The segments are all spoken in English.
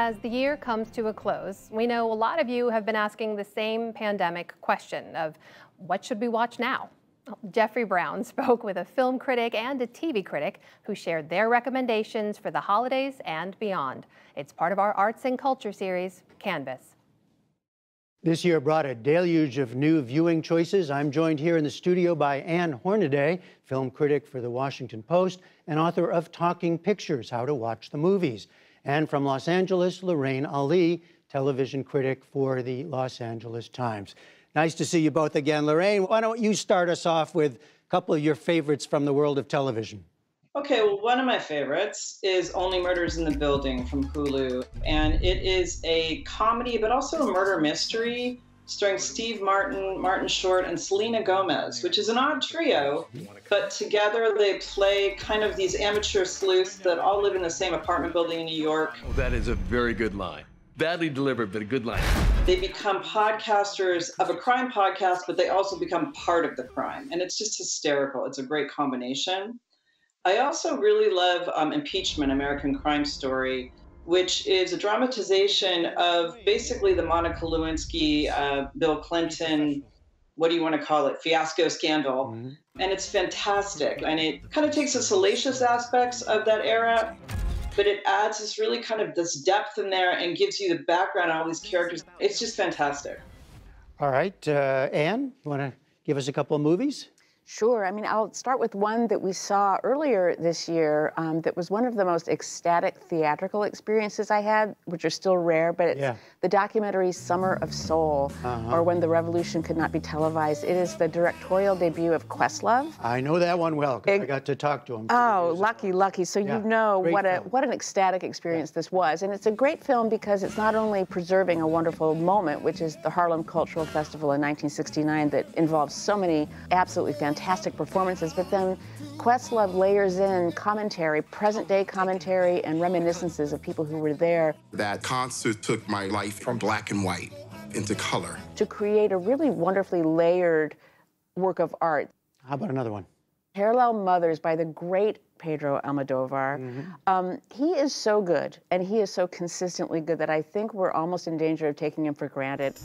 As the year comes to a close, we know a lot of you have been asking the same pandemic question of what should we watch now? Jeffrey Brown spoke with a film critic and a TV critic who shared their recommendations for the holidays and beyond. It's part of our arts and culture series, Canvas. This year brought a deluge of new viewing choices. I'm joined here in the studio by Ann Hornaday, film critic for The Washington Post and author of Talking Pictures, How to Watch the Movies. And from Los Angeles, Lorraine Ali, television critic for the Los Angeles Times. Nice to see you both again. Lorraine, why don't you start us off with a couple of your favorites from the world of television? Okay, well, one of my favorites is Only Murders in the Building from Hulu. And it is a comedy, but also a murder mystery starring Steve Martin, Martin Short, and Selena Gomez, which is an odd trio. But together they play kind of these amateur sleuths that all live in the same apartment building in New York. Oh, that is a very good line. Badly delivered, but a good line. They become podcasters of a crime podcast, but they also become part of the crime. And it's just hysterical. It's a great combination. I also really love Impeachment, American Crime Story, which is a dramatization of basically the Monica Lewinsky, Bill Clinton, what do you want to call it, fiasco scandal. Mm-hmm. And it's fantastic. And it kind of takes the salacious aspects of that era, but it adds this really kind of this depth in there and gives you the background on all these characters. It's just fantastic. All right, Ann, you want to give us a couple of movies? Sure. I mean, I'll start with one that we saw earlier this year that was one of the most ecstatic theatrical experiences I had, which are still rare, but it's the documentary Summer of Soul, or When the Revolution Could Not Be Televised. It is the directorial debut of Questlove. I know that one well, because I got to talk to him. Oh, lucky. So you know what an ecstatic experience this was. And it's a great film because it's not only preserving a wonderful moment, which is the Harlem Cultural Festival in 1969 that involves so many absolutely fantastic performances, but then Questlove layers in commentary, present-day commentary, and reminiscences of people who were there. That concert took my life from black and white into color. To create a really wonderfully layered work of art. How about another one? Parallel Mothers by the great Pedro Almodovar. He is so good, and he is so consistently good that I think we're almost in danger of taking him for granted.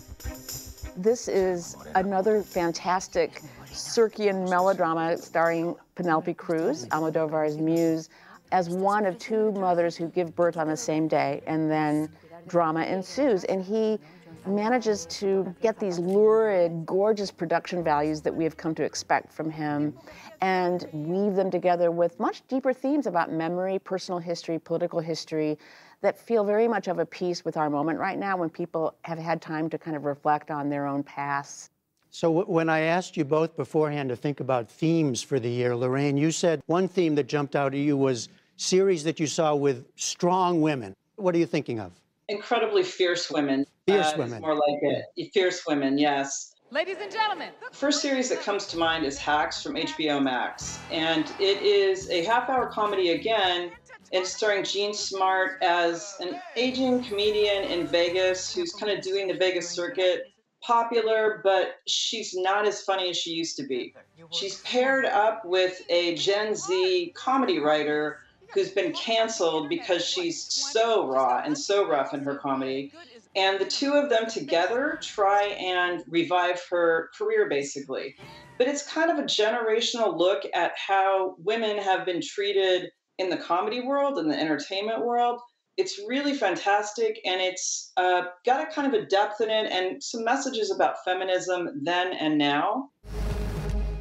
This is another fantastic Circean melodrama starring Penelope Cruz, Almodovar's muse, as one of two mothers who give birth on the same day, and then drama ensues. And he manages to get these lurid, gorgeous production values that we have come to expect from him and weave them together with much deeper themes about memory, personal history, political history, that feel very much of a piece with our moment right now when people have had time to kind of reflect on their own pasts. So when I asked you both beforehand to think about themes for the year, Lorraine, you said one theme that jumped out at you was series that you saw with strong women. What are you thinking of? Incredibly fierce women. Fierce women. More like it. Fierce women, yes. Ladies and gentlemen. First series that comes to mind is Hacks from HBO Max. And it is a half-hour comedy again. It's starring Jean Smart as an aging comedian in Vegas who's kind of doing the Vegas circuit. Popular, but she's not as funny as she used to be. She's paired up with a Gen Z comedy writer who's been canceled because she's so raw and so rough in her comedy. And the two of them together try and revive her career, basically. But it's kind of a generational look at how women have been treated in the comedy world and the entertainment world. It's really fantastic, and it's got a kind of a depth in it and some messages about feminism then and now.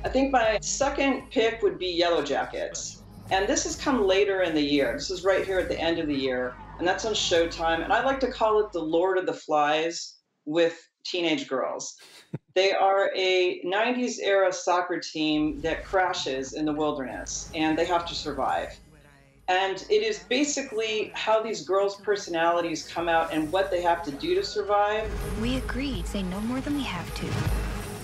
I think my second pick would be Yellow Jackets. And this has come later in the year. This is right here at the end of the year, and that's on Showtime. And I like to call it the Lord of the Flies with teenage girls. They are a 90s era soccer team that crashes in the wilderness, and they have to survive. And it is basically how these girls' personalities come out and what they have to do to survive. We agreed, say no more than we have to.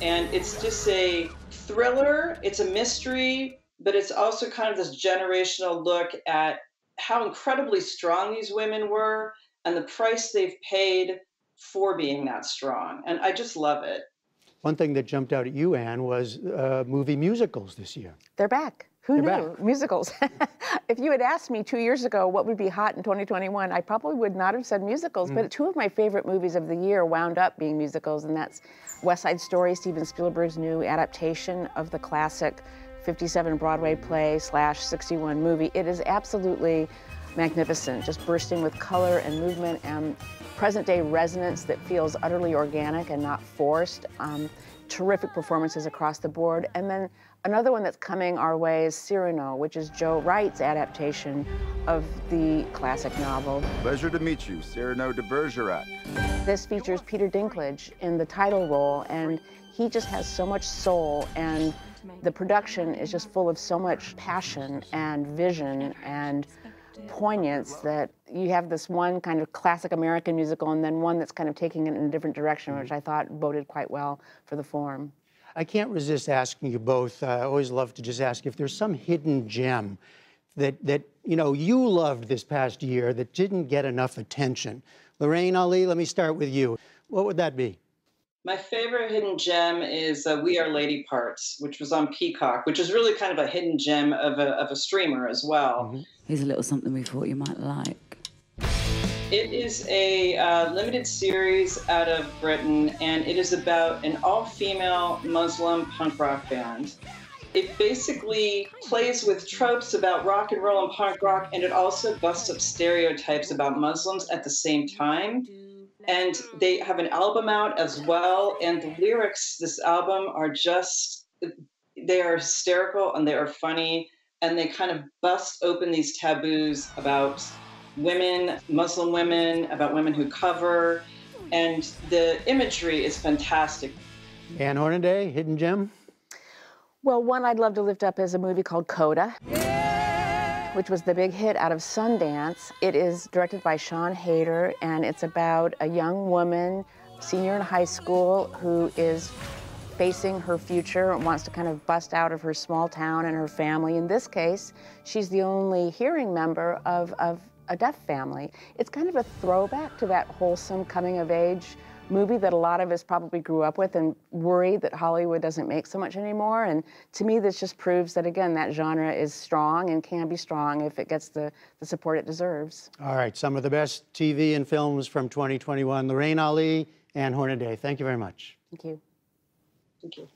And it's just a thriller, it's a mystery, but it's also kind of this generational look at how incredibly strong these women were and the price they've paid for being that strong. And I just love it. One thing that jumped out at you, Ann, was movie musicals this year. They're back. Who They're knew? back. Musicals. If you had asked me 2 years ago what would be hot in 2021, I probably would not have said musicals. But two of my favorite movies of the year wound up being musicals, and that's West Side Story, Steven Spielberg's new adaptation of the classic 57 Broadway play / 61 movie. It is absolutely magnificent, just bursting with color and movement and present-day resonance that feels utterly organic and not forced. Terrific performances across the board. And then another one that's coming our way is Cyrano, which is Joe Wright's adaptation of the classic novel. Pleasure to meet you, Cyrano de Bergerac. This features Peter Dinklage in the title role, and he just has so much soul, and the production is just full of so much passion and vision and poignance that you have this one kind of classic American musical and then one that's kind of taking it in a different direction, which I thought boded quite well for the form. I can't resist asking you both. I always love to just ask if there's some hidden gem that you loved this past year that didn't get enough attention. Lorraine, Ali, let me start with you. What would that be? My favorite hidden gem is We Are Lady Parts, which was on Peacock, which is really kind of a hidden gem of a streamer as well. Here's a little something we thought you might like. It is a limited series out of Britain, and it is about an all-female Muslim punk rock band. It basically plays with tropes about rock and roll and punk rock, and it also busts up stereotypes about Muslims at the same time. And they have an album out as well, and the lyrics, this album, are just, they are hysterical and they are funny, and they kind of bust open these taboos about women, Muslim women, about women who cover, and the imagery is fantastic. Ann Hornaday, hidden gem? Well, one I'd love to lift up is a movie called Coda, which was the big hit out of Sundance. It is directed by Sean Hayter, and it's about a young woman, senior in high school, who is facing her future and wants to kind of bust out of her small town and her family. In this case, she's the only hearing member of a deaf family. It's kind of a throwback to that wholesome coming-of-age movie that a lot of us probably grew up with and worried that Hollywood doesn't make so much anymore. And to me, this just proves that, again, that genre is strong and can be strong if it gets the support it deserves. All right, some of the best TV and films from 2021. Lorraine Ali, Ann Hornaday, thank you very much. Thank you. Thank you.